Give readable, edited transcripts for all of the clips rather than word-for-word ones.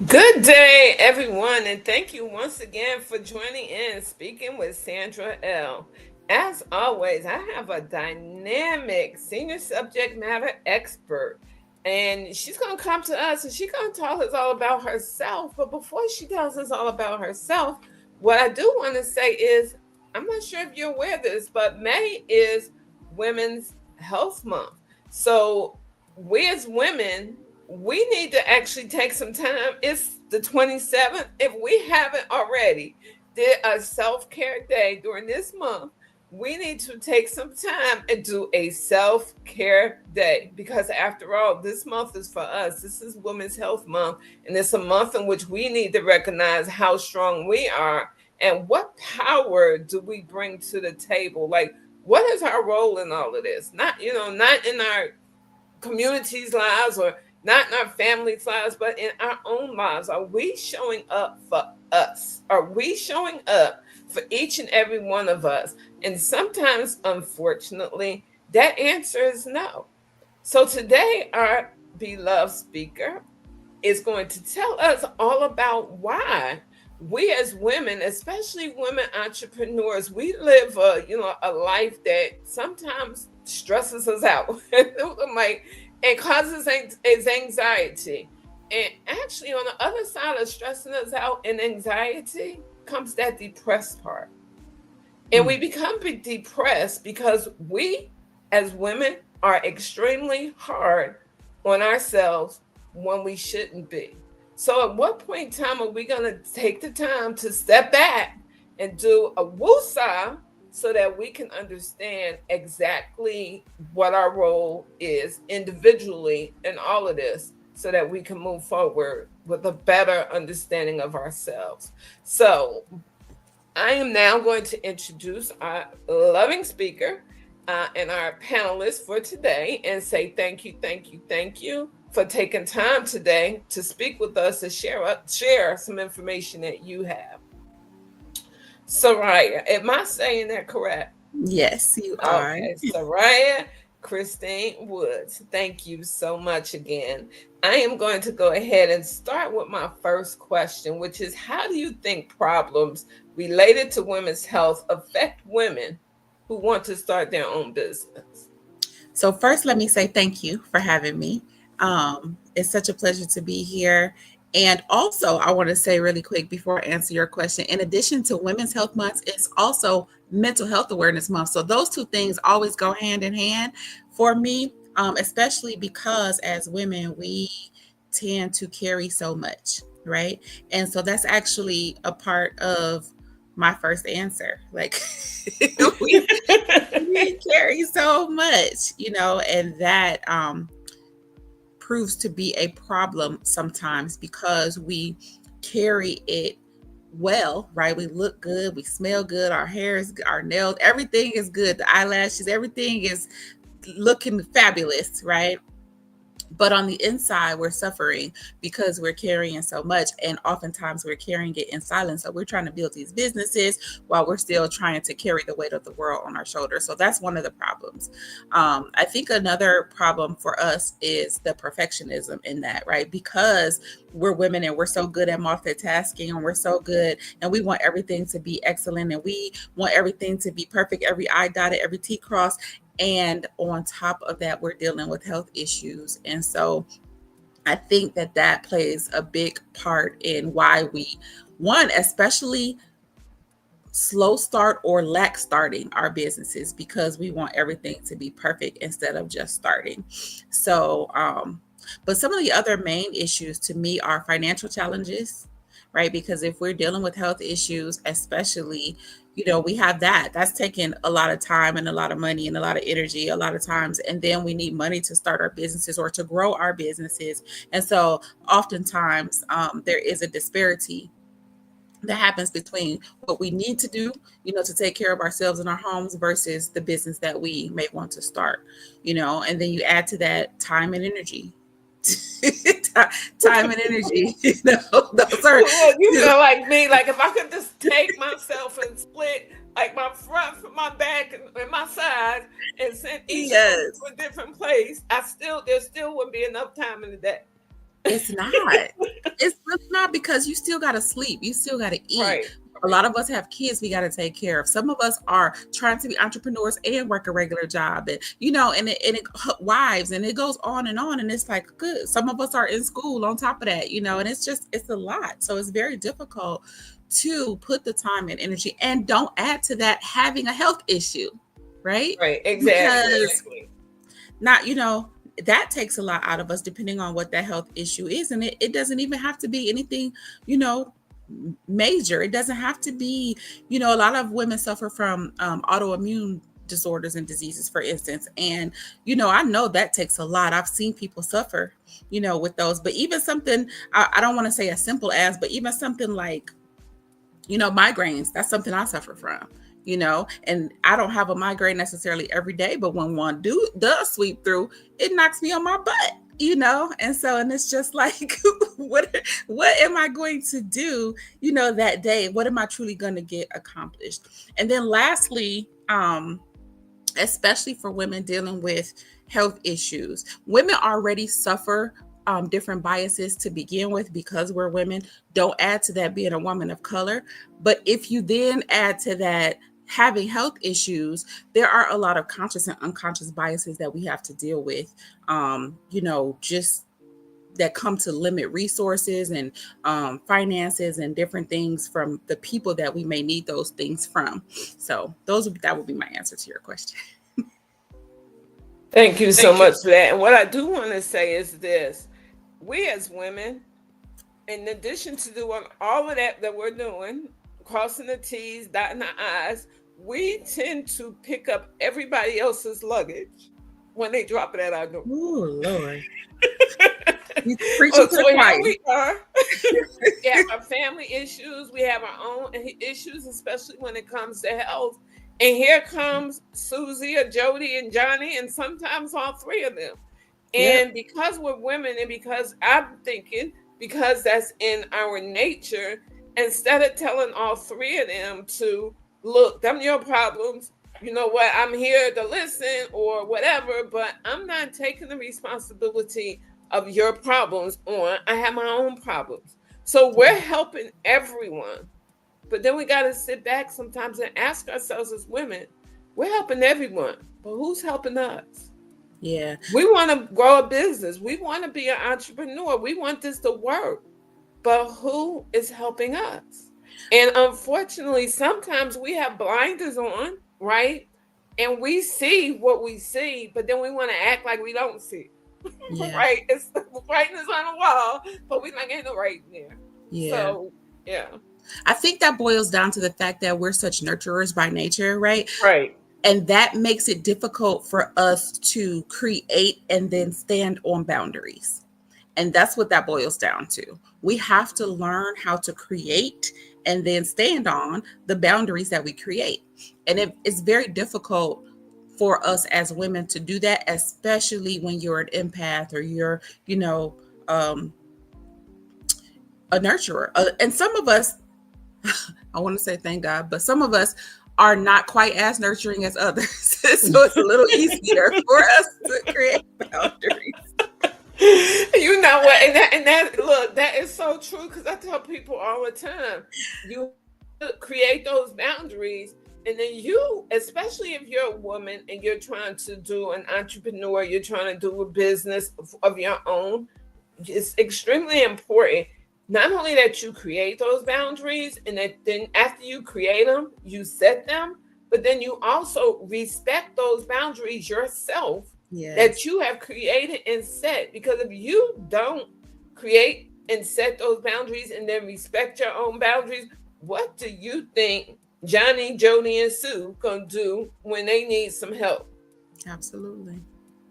Good day, everyone, and thank you once again for joining in Speaking with Sandra L. As always, I have a dynamic senior subject matter expert, and she's going to come to us and she's going to tell us all about herself. But before she tells us all about herself, what I do want to say is I'm not sure if you're aware of this, but May is Women's Health Month. So, we as women, we need to actually take some time. It's the 27th. If we haven't already did a self-care day during this month, we need to take some time and do a self-care day, because after all, this month is for us. This is Women's Health Month, and it's a month in which we need to recognize how strong we are and what power do we bring to the table. Like, what is our role in all of this? Not in our communities' lives or not in our families' lives, but in our own lives. Are we showing up for us? Are we showing up for each and every one of us? And sometimes, unfortunately, that answer is no. So today, our beloved speaker is going to tell us all about why we as women, especially women entrepreneurs, we live a life that sometimes stresses us out. Like, it causes anxiety. And actually, on the other side of stressing us out and anxiety comes that depressed part. And we become depressed because we as women are extremely hard on ourselves when we shouldn't be. So at what point in time are we going to take the time to step back and do a woosah so that we can understand exactly what our role is individually in all of this, so that we can move forward with a better understanding of ourselves? So I am now going to introduce our loving speaker and our panelists for today and say thank you for taking time today to speak with us and share some information that you have. Souraya, am I saying that correct? Yes, you are. Okay, Souraya Christine Woods, thank you so much again. I am going to go ahead and start with my first question, which is, how do you think problems related to women's health affect women who want to start their own business? So, first, let me say thank you for having me. It's such a pleasure to be here. And also, I want to say really quick before I answer your question, in addition to Women's Health Month, it's also Mental Health Awareness Month. So, those two things always go hand in hand for me, especially because as women, we tend to carry so much, right? And so, that's actually a part of my first answer. Like, we, we carry so much, and that proves to be a problem sometimes because we carry it well, right? We look good, we smell good, our hair is, our nails, everything is good, the eyelashes, everything is looking fabulous, right? But on the inside, we're suffering because we're carrying so much, and oftentimes we're carrying it in silence. So we're trying to build these businesses while we're still trying to carry the weight of the world on our shoulders. So that's one of the problems. I think another problem for us is the perfectionism in that, right? Because we're women and we're so good at multitasking and we're so good and we want everything to be excellent and we want everything to be perfect, every I dotted, every T crossed. And on top of that, we're dealing with health issues. And so I think that that plays a big part in why we, one, especially slow start or lack starting our businesses, because we want everything to be perfect instead of just starting. So, but some of the other main issues to me are financial challenges, right? Because if we're dealing with health issues, especially, we have that's taking a lot of time and a lot of money and a lot of energy a lot of times. And then we need money to start our businesses or to grow our businesses. And so oftentimes there is a disparity that happens between what we need to do, to take care of ourselves and our homes versus the business that we may want to start, and then you add to that time and energy. Time and energy, those are, Well, you feel like me. Like, if I could just take myself and split like my front from my back and my sides and send each of them yes. to a different place, there still wouldn't be enough time in the day. It's not. It's really not because you still gotta sleep. You still gotta eat. Right. A lot of us have kids we gotta take care of. Some of us are trying to be entrepreneurs and work a regular job, and and it wives, and it goes on and on. And it's like good. Some of us are in school on top of that, and it's a lot. So it's very difficult to put the time and energy, and don't add to that having a health issue, right? Right. Exactly. Because not that takes a lot out of us depending on what that health issue is, and it doesn't even have to be anything you know major. It doesn't have to be, a lot of women suffer from autoimmune disorders and diseases, for instance, and I know that takes a lot. I've seen people suffer with those. But even something, I don't want to say as simple as, but even something like migraines, that's something I suffer from, and I don't have a migraine necessarily every day, but when one does sweep through, it knocks me on my butt, and it's just like, what am I going to do, that day? What am I truly going to get accomplished? And then lastly, especially for women dealing with health issues, women already suffer different biases to begin with because we're women. Don't add to that being a woman of color. But if you then add to that having health issues, there are a lot of conscious and unconscious biases that we have to deal with, just that come to limit resources and finances and different things from the people that we may need those things from. So that would be my answer to your question. Thank you so much for that. And what I do want to say is this: we as women, in addition to doing all of that we're doing, crossing the T's, dotting the I's, we tend to pick up everybody else's luggage when they drop it at our door. Oh, Lord. You preaching to So the here choir. we are. We have our family issues. We have our own issues, especially when it comes to health. And here comes Susie or Jody and Johnny, and sometimes all three of them. Yep. And because we're women, and because I'm thinking, because that's in our nature, instead of telling all three of them to look, them your problems, you know what, I'm here to listen or whatever, but I'm not taking the responsibility of your problems on. I have my own problems. So we're helping everyone. But then we got to sit back sometimes and ask ourselves as women, we're helping everyone, but who's helping us? Yeah. We want to grow a business. We want to be an entrepreneur. We want this to work. But who is helping us? And unfortunately, sometimes we have blinders on, right? And we see what we see, but then we want to act like we don't see. Yeah. Right? It's the writing is on the wall, but we like ain't no writing there. Yeah. So yeah. I think that boils down to the fact that we're such nurturers by nature, right? Right. And that makes it difficult for us to create and then stand on boundaries. And that's what that boils down to. We have to learn how to create and then stand on the boundaries that we create. And it's very difficult for us as women to do that, especially when you're an empath or you're, a nurturer. And some of us, I want to say thank God, but some of us are not quite as nurturing as others. So it's a little easier for us to create boundaries. You know what? And that look, that is so true, because I tell people all the time, you create those boundaries, and then you, especially if you're a woman and you're trying to do an entrepreneur, you're trying to do a business of your own, it's extremely important not only that you create those boundaries, and that then after you create them, you set them, but then you also respect those boundaries yourself that Yes. you have created and set. Because if you don't create and set those boundaries and then respect your own boundaries, what do you think Johnny, Jody, and Sue gonna do when they need some help? Absolutely.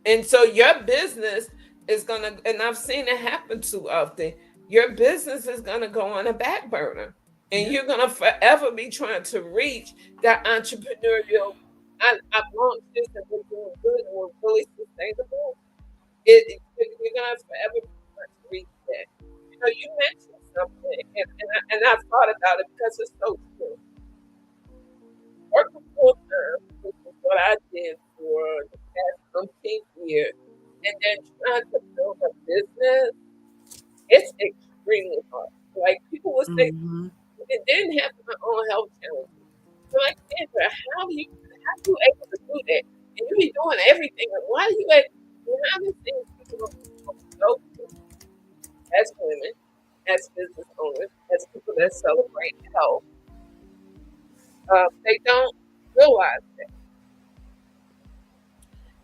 And so your business is gonna, and I've seen it happen too often, your business is gonna go on a back burner. And Yep. you're gonna forever be trying to reach that entrepreneurial. I've launched this and we're doing good and we're really sustainable. You're gonna forever be trying to reach that. You mentioned something, and I've thought about it because it's so true. Working full time, which is what I did for the past 15 years, and then trying to build a business. extremely hard. Like people would say, Mm-hmm. it didn't have my own health challenges. So like Sandra, how do you able to do that? And you be doing everything. Like, why do you able behind the scenes people don't go through as women, as business owners, as people that celebrate health, they don't realize.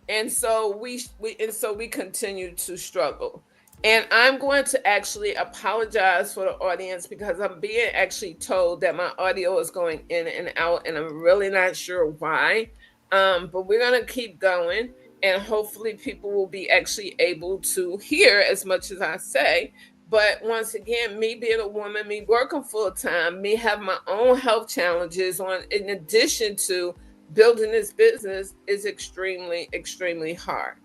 And so we continue to struggle. And I'm going to actually apologize for the audience because I'm being actually told that my audio is going in and out, and I'm really not sure why. But we're gonna keep going, and hopefully people will be actually able to hear as much as I say. But once again, me being a woman, me working full time, me have my own health challenges on in addition to building this business is extremely, extremely hard.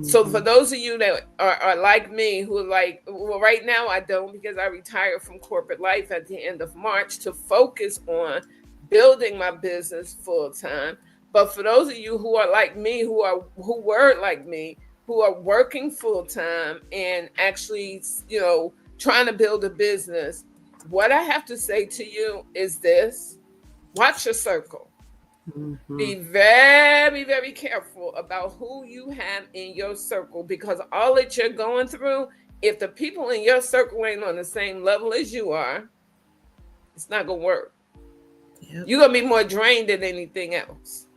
So for Mm-hmm. those of you that are like me, who are like, well, right now I don't because I retired from corporate life at the end of March to focus on building my business full time. But for those of you who are like me, who were like me, who are working full time and actually, trying to build a business, what I have to say to you is this: watch your circle. Mm-hmm. Be very, very careful about who you have in your circle, because all that you're going through, if the people in your circle ain't on the same level as you are, it's not going to work. Yep. You're going to be more drained than anything else.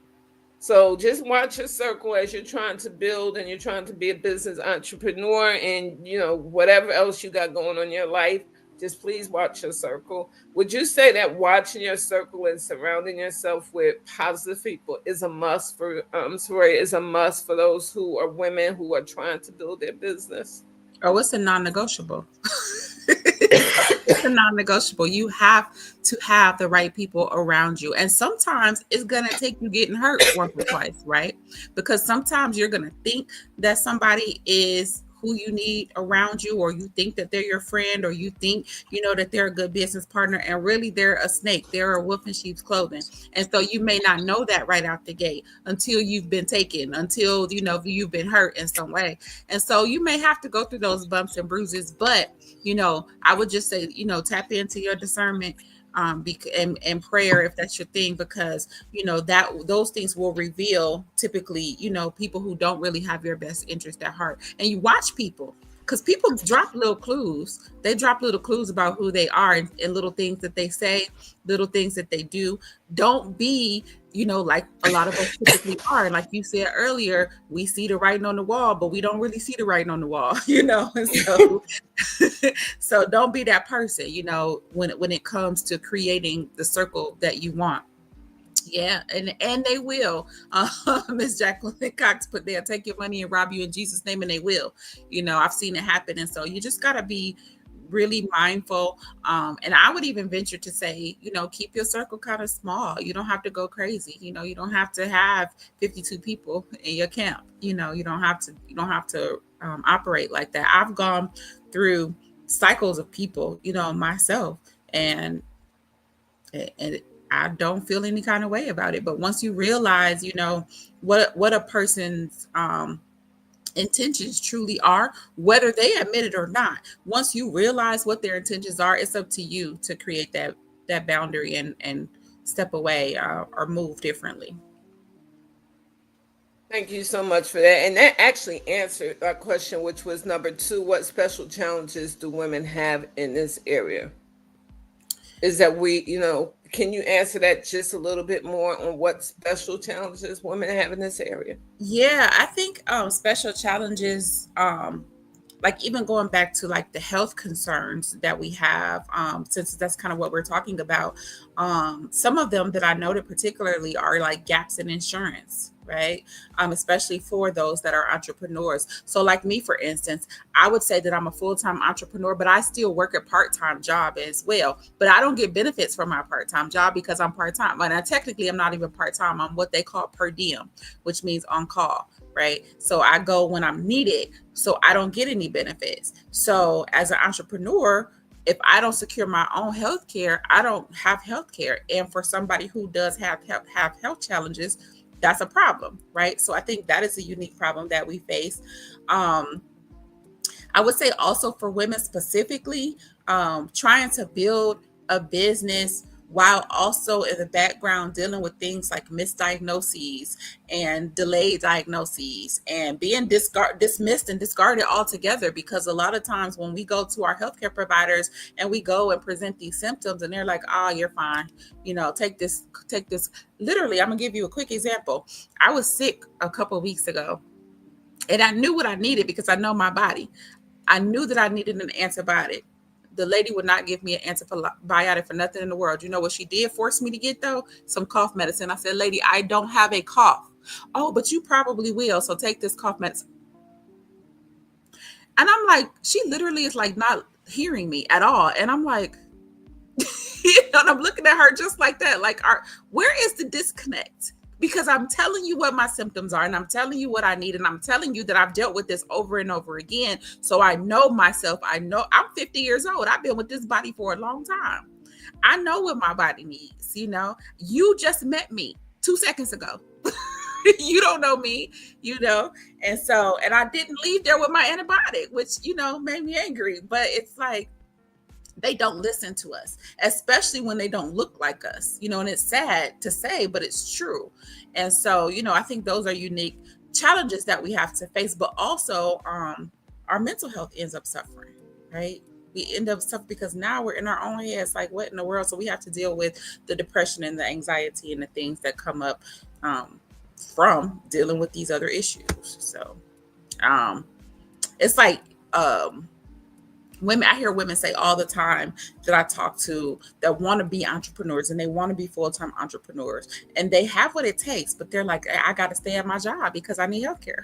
So just watch your circle as you're trying to build and you're trying to be a business entrepreneur, and whatever else you got going on in your life. Just please watch your circle. Would you say that watching your circle and surrounding yourself with positive people is a must for Souraya, is a must for those who are women who are trying to build their business? Oh, it's a non-negotiable. It's a non-negotiable. You have to have the right people around you. And sometimes it's going to take you getting hurt once or twice, right? Because sometimes you're going to think that somebody is who you need around you, or you think that they're your friend, or you think, that they're a good business partner, and really they're a snake. They're a wolf in sheep's clothing. And so you may not know that right out the gate until you've been taken, until, you've been hurt in some way. And so you may have to go through those bumps and bruises, but I would just say, tap into your discernment, and prayer if that's your thing, because that those things will reveal typically, people who don't really have your best interest at heart. And you watch people, because people drop little clues. They drop little clues about who they are, and little things that they say, little things that they do. Don't be, like a lot of us typically are. Like you said earlier, we see the writing on the wall, but we don't really see the writing on the wall, And so, so don't be that person, when it comes to creating the circle that you want. Yeah, and they will. Miss Jacqueline Cox put there, take your money and rob you in Jesus' name, and they will. I've seen it happen, and so you just gotta be really mindful. And I would even venture to say, keep your circle kind of small. You don't have to go crazy. You don't have to have 52 people in your camp. You don't have to operate like that. I've gone through cycles of people, myself, and and I don't feel any kind of way about it. But once you realize, what a person's intentions truly are, whether they admit it or not, once you realize what their intentions are, it's up to you to create that boundary, and step away, or move differently. Thank you so much for that. And that actually answered our question, which was number two: what special challenges do women have in this area? Is that can you answer that just a little bit more on what special challenges women have in this area? Yeah, I think special challenges, like even going back to like the health concerns that we have, since that's kind of what we're talking about. Some of them that I noted particularly are like gaps in insurance, right? Especially for those that are entrepreneurs. So like me, for instance, I would say that I'm a full-time entrepreneur, but I still work a part-time job as well. But I don't get benefits from my part-time job because I'm part-time. And technically I'm not even part-time. I'm what they call per diem, which means on call, right? So I go when I'm needed. So I don't get any benefits. So as an entrepreneur, if I don't secure my own health care, I don't have health care. And for somebody who does have health challenges, that's a problem, right? So I think that is a unique problem that we face. Um, I would say also for women specifically, trying to build a business while also in the background dealing with things like misdiagnoses and delayed diagnoses and being dismissed and discarded altogether, because a lot of times when we go to our healthcare providers and we go and present these symptoms and they're like, oh, you're fine, take this. Literally, I'm gonna give you a quick example. I was sick a couple of weeks ago and I knew what I needed because I know my body. I knew that I needed an antibiotic. The lady would not give me an antibiotic for nothing in the world. You know what she did force me to get though? Some cough medicine. I said, lady, I don't have a cough. Oh, but you probably will. So take this cough medicine. And I'm like, she literally is like not hearing me at all. And I'm like, and I'm looking at her just like that. Like, where is the disconnect? Because I'm telling you what my symptoms are and I'm telling you what I need. And I'm telling you that I've dealt with this over and over again. So I know myself. I know I'm 50 years old. I've been with this body for a long time. I know what my body needs. You just met me 2 seconds ago. You don't know me, and I didn't leave there with my antibiotic, which, made me angry. But it's like, they don't listen to us, especially when they don't look like us, and it's sad to say, but it's true. And so, I think those are unique challenges that we have to face, but also our mental health ends up suffering, right? We end up suffering because now we're in our own heads, like, what in the world? So we have to deal with the depression and the anxiety and the things that come up from dealing with these other issues. So it's like, women, I hear women say all the time that I talk to that want to be entrepreneurs and they want to be full-time entrepreneurs and they have what it takes, but they're like, I got to stay at my job because I need healthcare.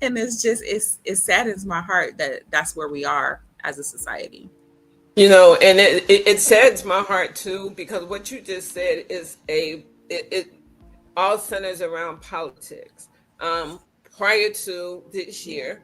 And it's just, it saddens my heart that that's where we are as a society. And it saddens my heart too, because what you just said is it all centers around politics. Prior to this year,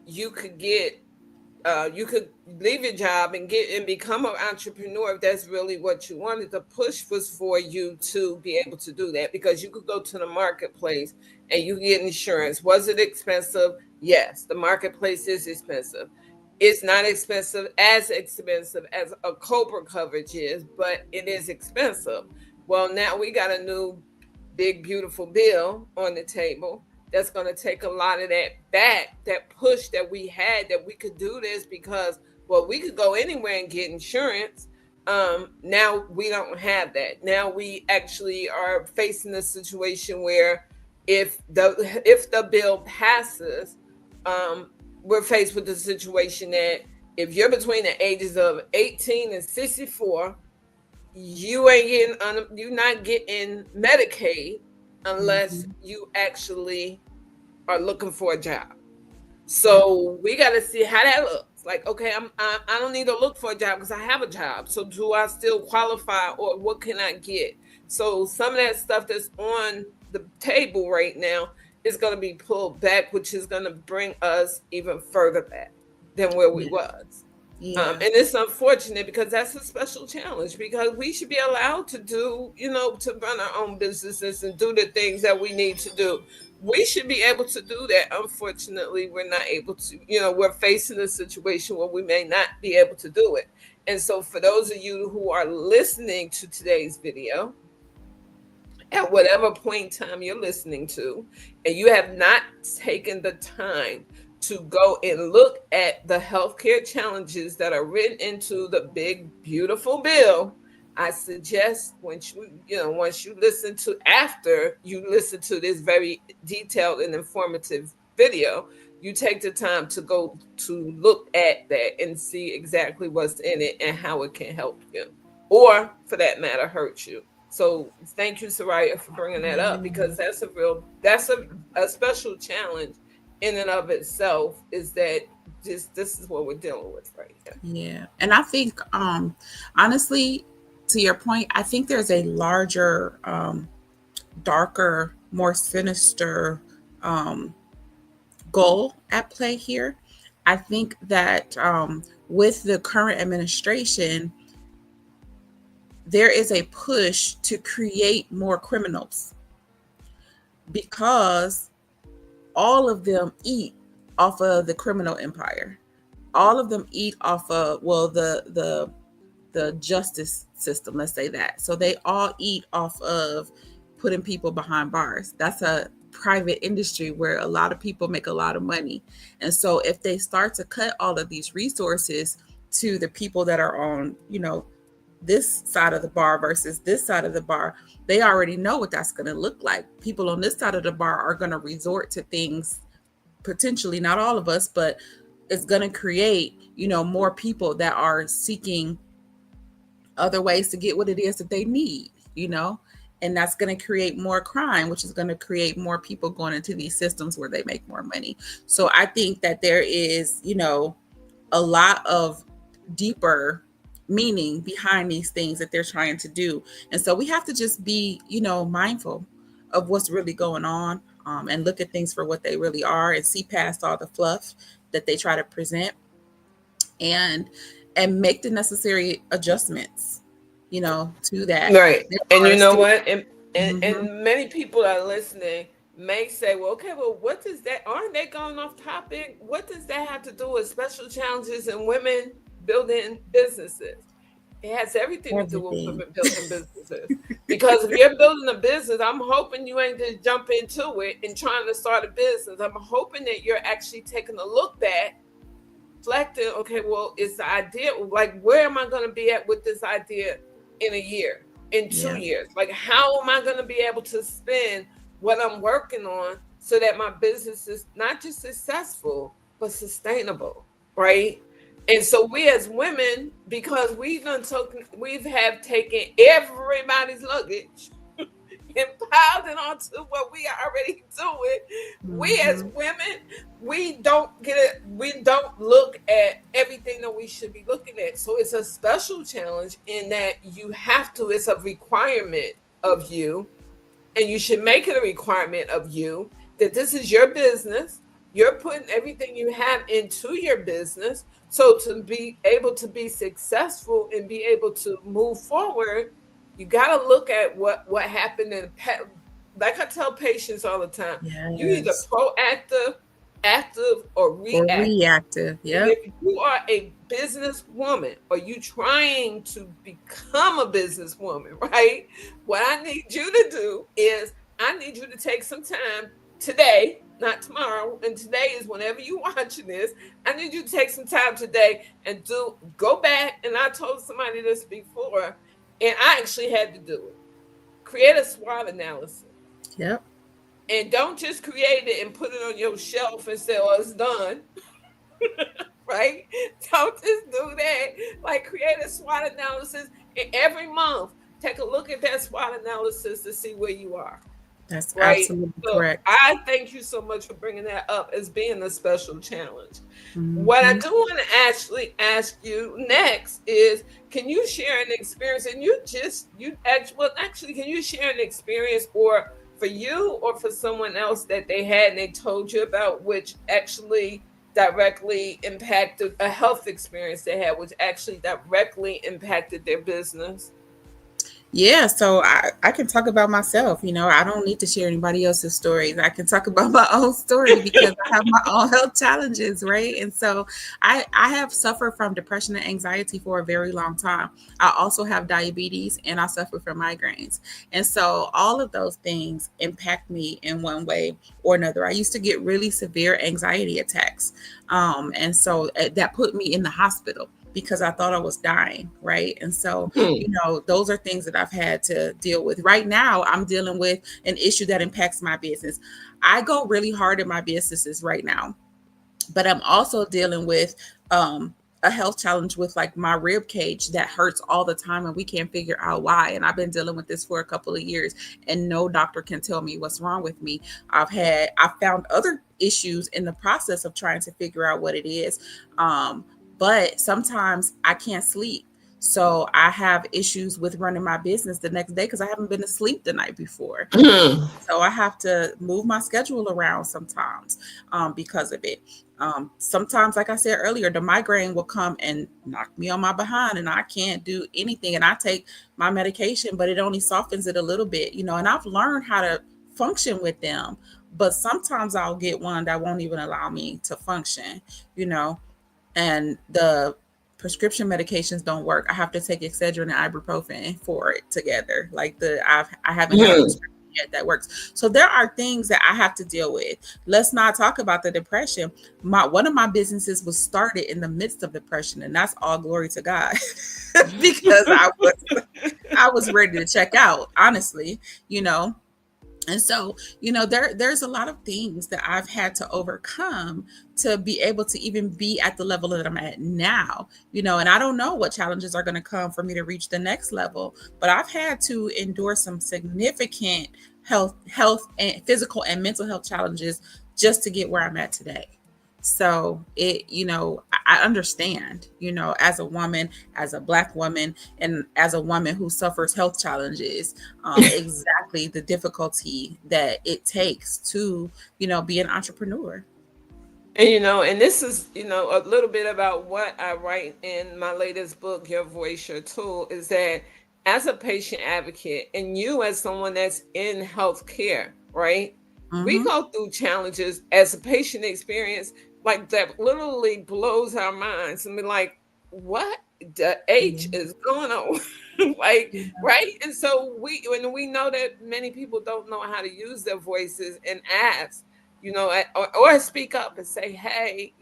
you could you could leave your job and become an entrepreneur if that's really what you wanted. The push was for you to be able to do that because you could go to the marketplace and you get insurance. Was it expensive? Yes, the marketplace is expensive. It's not as expensive as a Cobra coverage is, but it is expensive. Well, now we got a new big, beautiful bill on the table that's going to take a lot of that back, that push that we had, that we could do this because, well, we could go anywhere and get insurance. Now we don't have that. Now we actually are facing a situation where if the bill passes, we're faced with the situation that if you're between the ages of 18 and 64, you're not getting Medicaid unless you actually are looking for a job. So we got to see how that looks. Like, okay, I don't need to look for a job because I have a job. So do I still qualify, or what can I get? So some of that stuff that's on the table right now is going to be pulled back, which is going to bring us even further back than where we was. And it's unfortunate because that's a special challenge, because we should be allowed to do, to run our own businesses and do the things that we need to do. We should be able to do that. Unfortunately, we're not able to. We're facing a situation where we may not be able to do it. And so for those of you who are listening to today's video, at whatever point in time you're listening to, and you have not taken the time to go and look at the healthcare challenges that are written into the big, beautiful bill, I suggest once you listen to, after you listen to this very detailed and informative video, you take the time to go to look at that and see exactly what's in it and how it can help you, or for that matter, hurt you. So thank you, Souraya, for bringing that up, because that's a special challenge in and of itself, is that this is what we're dealing with right here. Yeah. And I think, honestly, to your point, I think there's a larger, darker, more sinister goal at play here. I think that with the current administration, there is a push to create more criminals because all of them eat off of the criminal empire. All of them eat off of, well, the justice system, let's say that. So they all eat off of putting people behind bars. That's a private industry where a lot of people make a lot of money. And so if they start to cut all of these resources to the people that are on, this side of the bar versus this side of the bar, they already know what that's going to look like. People on this side of the bar are going to resort to things, potentially not all of us, but it's going to create, more people that are seeking other ways to get what it is that they need, and that's going to create more crime, which is going to create more people going into these systems where they make more money. So I think that there is, a lot of deeper meaning behind these things that they're trying to do. And so we have to just be, mindful of what's really going on, and look at things for what they really are and see past all the fluff that they try to present, and make the necessary adjustments, to that. Right. There And are you know still, what? Mhm. And many people that are listening may say, well, okay, well, what does that, aren't they going off topic? What does that have to do with special challenges and women building businesses? It has everything to do with Everything. women building businesses. Because if you're building a business, I'm hoping you ain't just jump into it and trying to start a business. I'm hoping that you're actually taking a look back, reflecting, okay, well, it's the idea, like, where am I going to be at with this idea in a year, in two Yeah. years? Like, how am I going to be able to spend what I'm working on so that my business is not just successful, but sustainable, right? And so we as women, because we've have taken everybody's luggage and piled it onto what we are already doing. We as Mhm. women, we don't get it, we don't look at everything that we should be looking at. So it's a special challenge in that you have to, it's a requirement of you, and you should make it a requirement of you that this is your business. You're putting everything you have into your business. So to be able to be successful and be able to move forward, you got to look at what happened in like I tell patients all the time, you either Yes. proactive, active, or Or reactive. reactive. And Yep. if you are a businesswoman or you trying to become a businesswoman, right? What I need you to do is I need you to take some time today, not tomorrow, and today is whenever you watching this. I need you to take some time today and go back. And I told somebody this before, and I actually had to do it. Create a SWOT analysis. Yep. And don't just create it and put it on your shelf and say, oh, it's done. Right? Don't just do that. Like, create a SWOT analysis, and every month take a look at that SWOT analysis to see where you are. That's Right? absolutely So correct. I thank you so much for bringing that up as being a special challenge. What I Mhm. do want to actually ask you next is, can you share an experience? And you actually, well, actually, can you share an experience, or for you or for someone else, that they had and they told you about, which actually directly impacted a health experience they had, which actually directly impacted their business? Yeah, so I can talk about myself. I don't need to share anybody else's stories. I can talk about my own story because I have my own health challenges, right? And so I have suffered from depression and anxiety for a very long time. I also have diabetes and I suffer from migraines. And so all of those things impact me in one way or another. I used to get really severe anxiety attacks. And so that put me in the hospital because I thought I was dying, right? And so those are things that I've had to deal with. Right now, I'm dealing with an issue that impacts my business. I go really hard in my businesses right now, but I'm also dealing with a health challenge with like my rib cage that hurts all the time and we can't figure out why. And I've been dealing with this for a couple of years and no doctor can tell me what's wrong with me. I found other issues in the process of trying to figure out what it is. But sometimes I can't sleep. So I have issues with running my business the next day because I haven't been asleep the night before. So I have to move my schedule around sometimes because of it. Sometimes, like I said earlier, the migraine will come and knock me on my behind, and I can't do anything. And I take my medication, but it only softens it a little bit, and I've learned how to function with them. but sometimes I'll get one that won't even allow me to function, you know, and the prescription medications don't work. I have to take Excedrin and ibuprofen for it together. Like I haven't got a Mhm. prescription yet that works. So there are things that I have to deal with. Let's not talk about the depression. One of my businesses was started in the midst of depression, and that's all glory to God because I was ready to check out, honestly, you know. And so, there's a lot of things that I've had to overcome to be able to even be at the level that I'm at now, and I don't know what challenges are going to come for me to reach the next level, but I've had to endure some significant health and physical and mental health challenges just to get where I'm at today. So I understand, as a woman, as a Black woman, and as a woman who suffers health challenges, exactly the difficulty that it takes to, be an entrepreneur. And and this is, a little bit about what I write in my latest book, Your Voice, Your Tool, is that as a patient advocate and you as someone that's in healthcare, right? We Mm-hmm. go through challenges as a patient experience like that literally blows our minds and be like, what the H Yeah. is going on? Like, Yeah. right? And so when we know that many people don't know how to use their voices and ask, or speak up and say, hey,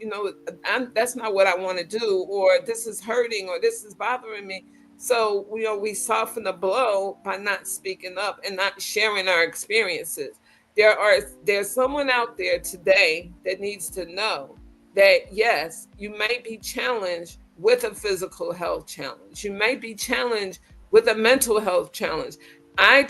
that's not what I want to do, or this is hurting, or this is bothering me. So, we soften the blow by not speaking up and not sharing our experiences. There's someone out there today that needs to know that yes, you may be challenged with a physical health challenge. You may be challenged with a mental health challenge. I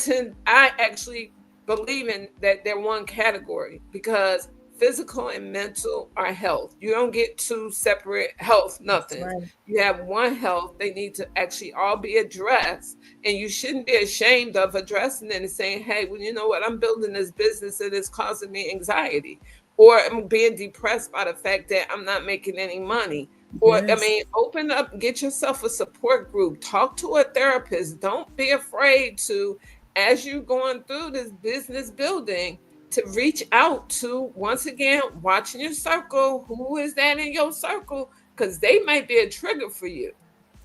actually believe in that they're one category because physical and mental are health. You don't get two separate health That's nothings. right. You have one health. They need to actually all be addressed. And you shouldn't be ashamed of addressing it and saying, hey, well, you know what? I'm building this business and it's causing me anxiety. Or I'm being depressed by the fact that I'm not making any money. Or, I Yes. mean, open up, get yourself a support group, talk to a therapist. Don't be afraid to, as you're going through this business building, to reach out to, once again, watching your circle. Who is that in your circle? Because they might be a trigger for you.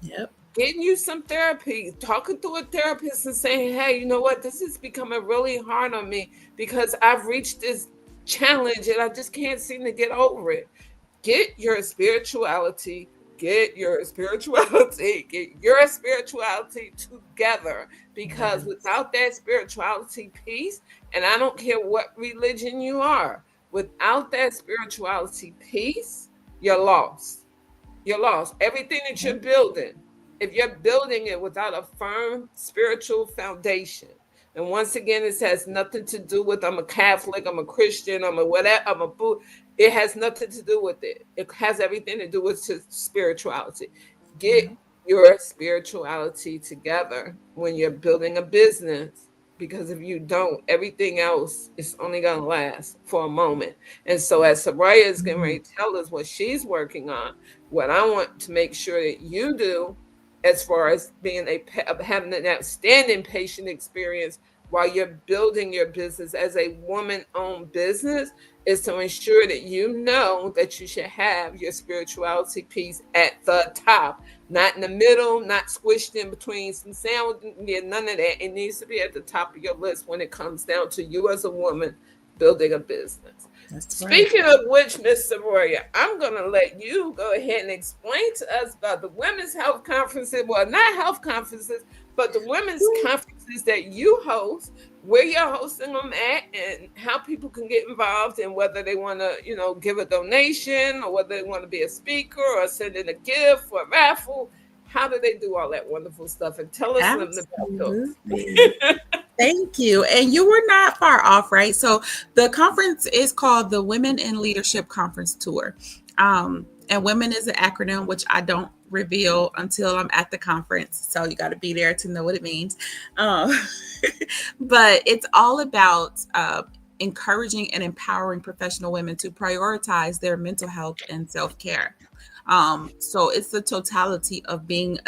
Yep. Getting you some therapy, talking to a therapist and saying, hey, you know what, this is becoming really hard on me because I've reached this challenge and I just can't seem to get over it. Get your spirituality, get your spirituality, get your spirituality together, because Yes. without that spirituality piece, and I don't care what religion you are, without that spirituality piece, you're lost. You're lost. Everything that you're Yep. building, if you're building it without a firm spiritual foundation, and once again, this has nothing to do with I'm a Catholic, I'm a Christian, I'm a whatever, I'm a Buddhist. It has nothing to do with it. It has everything to do with spirituality. Get Yep. your spirituality together when you're building a business, because if you don't, everything else is only going to last for a moment. And so, as Soraya is getting Mhm. ready to tell us what she's working on, what I want to make sure that you do, as far as being having an outstanding patient experience while you're building your business as a woman-owned business, is to ensure that you know that you should have your spirituality piece at the top, not in the middle, not squished in between some sandwich. Yeah, none of that. It needs to be at the top of your list when it comes down to you as a woman building a business. That's right. Speaking of which, Miss Savoria, I'm going to let you go ahead and explain to us about the women's health conferences. Well, not health conferences, but the women's conferences that you host, where you're hosting them at, and how people can get involved, and whether they want to, give a donation, or whether they want to be a speaker or send in a gift or a raffle. How do they do all that wonderful stuff? And tell us something about Absolutely. those. Thank you. And you were not far off, right? So the conference is called the Women in Leadership Conference Tour. And women is an acronym, which I don't reveal until I'm at the conference. So you got to be there to know what it means. Um, but it's all about encouraging and empowering professional women to prioritize their mental health and self care. So it's the totality of being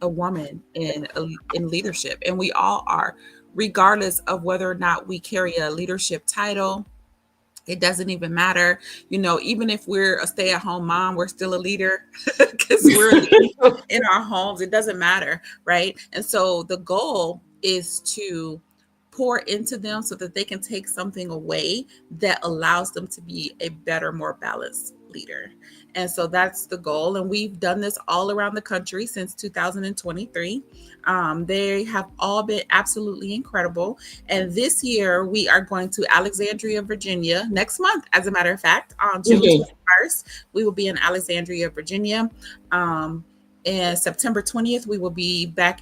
a woman in leadership, and we all are, regardless of whether or not we carry a leadership title, It doesn't even matter, even if we're a stay-at-home mom, we're still a leader because we're leading in our homes. It doesn't matter, right? And so the goal is to pour into them so that they can take something away that allows them to be a better, more balanced leader. And so that's the goal. And we've done this all around the country since 2023. They have all been absolutely incredible. And this year we are going to Alexandria, Virginia next month. As a matter of fact, on June Mhm. 21st, we will be in Alexandria, Virginia. Um, and September 20th, we will be back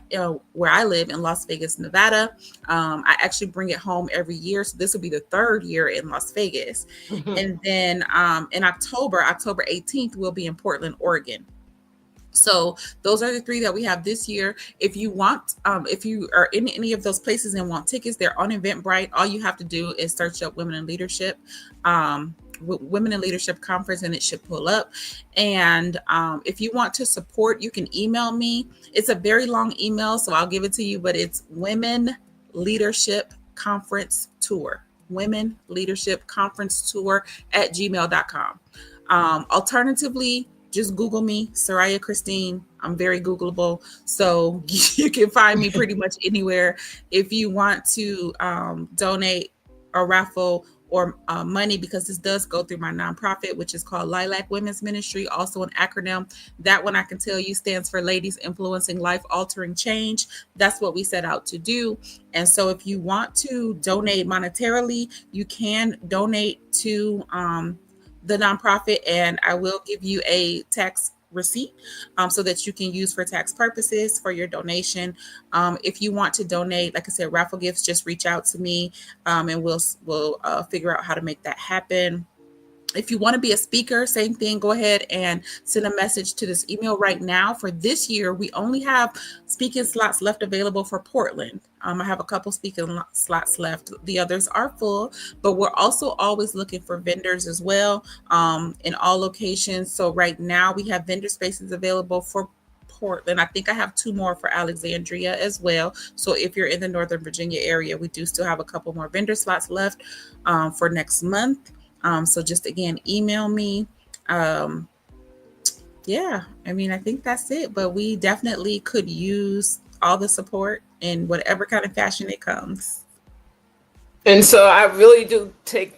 where I live in Las Vegas, Nevada. I actually bring it home every year. So this will be the third year in Las Vegas. And then in October 18th, we'll be in Portland, Oregon. So those are the three that we have this year. If you want, if you are in any of those places and want tickets, they're on Eventbrite. All you have to do is search up Women in Leadership, Women in Leadership Conference, and it should pull up. And if you want to support, you can email me. It's a very long email, so I'll give it to you, but it's Women Leadership Conference Tour. Women Leadership Conference Tour at gmail.com. Alternatively, just Google me, Souraya Christine. I'm very Googleable. So you can find me pretty much anywhere. If you want to donate or raffle or money, because this does go through my nonprofit, which is called Lilac Women's Ministry, also an acronym. That one I can tell you stands for Ladies Influencing Life Altering Change. That's what we set out to do. And so if you want to donate monetarily, you can donate to the nonprofit, and I will give you a tax receipt so that you can use for tax purposes for your donation. If you want to donate, like I said, raffle gifts, just reach out to me, and we'll figure out how to make that happen. If you want to be a speaker, same thing, go ahead and send a message to this email right now. For this year, we only have speaking slots left available for Portland. I have a couple speaking slots left. The others are full, but we're also always looking for vendors as well in all locations. So right now we have vendor spaces available for Portland. I think I have 2 more for Alexandria as well. So if you're in the Northern Virginia area, we do still have a couple more vendor slots left for next month. So just again, email me. Yeah, I mean, I think that's it. But we definitely could use all the support in whatever kind of fashion it comes. And so I really do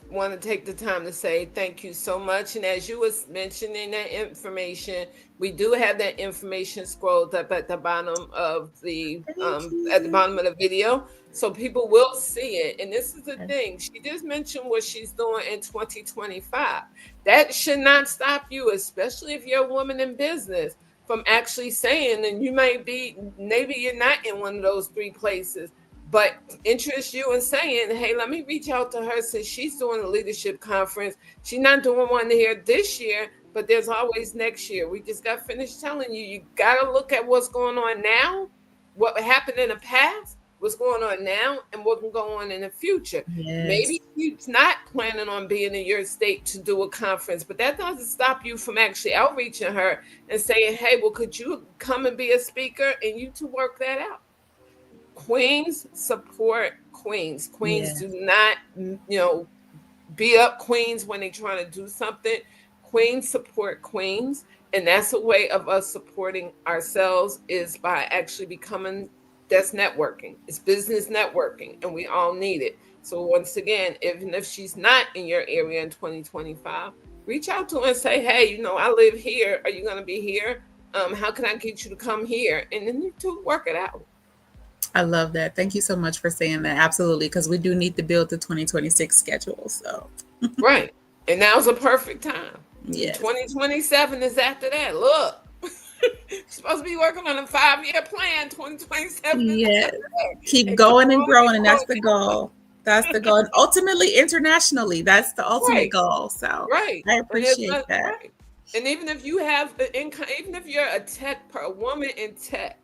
want to take the time to say thank you so much. And as you was mentioning that information, we do have that information scrolled up at the bottom of the Thank video, so people will see it. And this is the you. thing: she just mentioned what she's doing in 2025. That should not stop you, especially if you're a woman in business, from actually saying, and you might be, maybe you're not in one of those 3 places, but interest you in saying, hey, let me reach out to her since she's doing a leadership conference. She's not doing one here this year, but there's always next year. We just got finished telling you, you got to look at what's going on now, what happened in the past, what's going on now, and what can go on in the future. Yes. Maybe you're not planning on being in your state to do a conference, but that doesn't stop you from actually outreaching her and saying, hey, well, could you come and be a speaker, and you two work that out. Queens support queens. Queens Yeah. do not, beat up queens when they're trying to do something. Queens support queens. And that's a way of us supporting ourselves, is by actually becoming, that's networking. It's business networking, and we all need it. So once again, even if she's not in your area in 2025, reach out to her and say, hey, I live here. Are you going to be here? How can I get you to come here? And then you two work it out. I love that. Thank you so much for saying that. Absolutely, because we do need to build the 2026 schedule. So, Right. And now's a perfect time. yes. 2027 is after that. Look, supposed to be working on a 5-year plan. 2027 is Yes. after that. Keep And keep going and growing and growing. And that's growing the and growing. goal. That's the goal. And ultimately, internationally, that's the ultimate Right. goal. So, Right. I And it's appreciate not that. right. And even if you have the income, even if you're a woman in tech,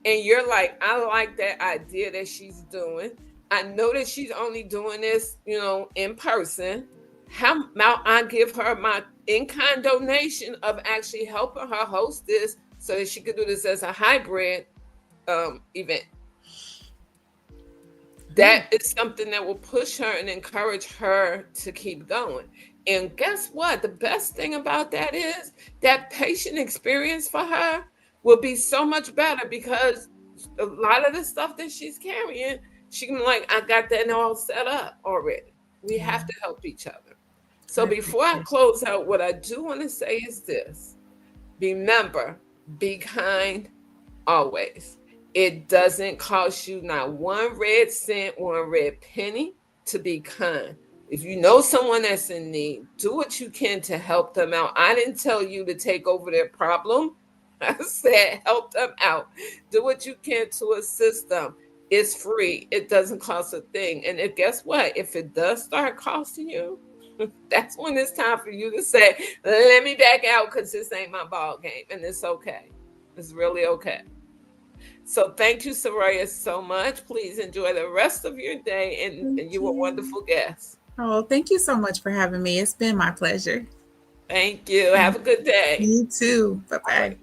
and you're like, I like that idea that she's doing. I know that she's only doing this, in person. How about I give her my in-kind donation of actually helping her host this, so that she could do this as a hybrid event. That is something that will push her and encourage her to keep going. And guess what? The best thing about that is that patient experience for her will be so much better, because a lot of the stuff that she's carrying, she can like, I got that all set up already. We Yeah, have to help each other. I So before I appreciate close out, what I do want to say is this: remember, be kind always. It doesn't cost you not one red cent, one red penny to be kind. If you know someone that's in need, do what you can to help them out. I didn't tell you to take over their problem. I said help them out. Do what you can to assist them. It's free. It doesn't cost a thing. And if, guess what? If it does start costing you, that's when it's time for you to say, let me back out, because this ain't my ball game. And it's okay. It's really okay. So thank you, Souraya, so much. Please enjoy the rest of your day, Thank and you were a you. wonderful guest. Oh, thank you so much for having me. It's been my pleasure. Thank you. Have a good day. You too. Bye All bye. right.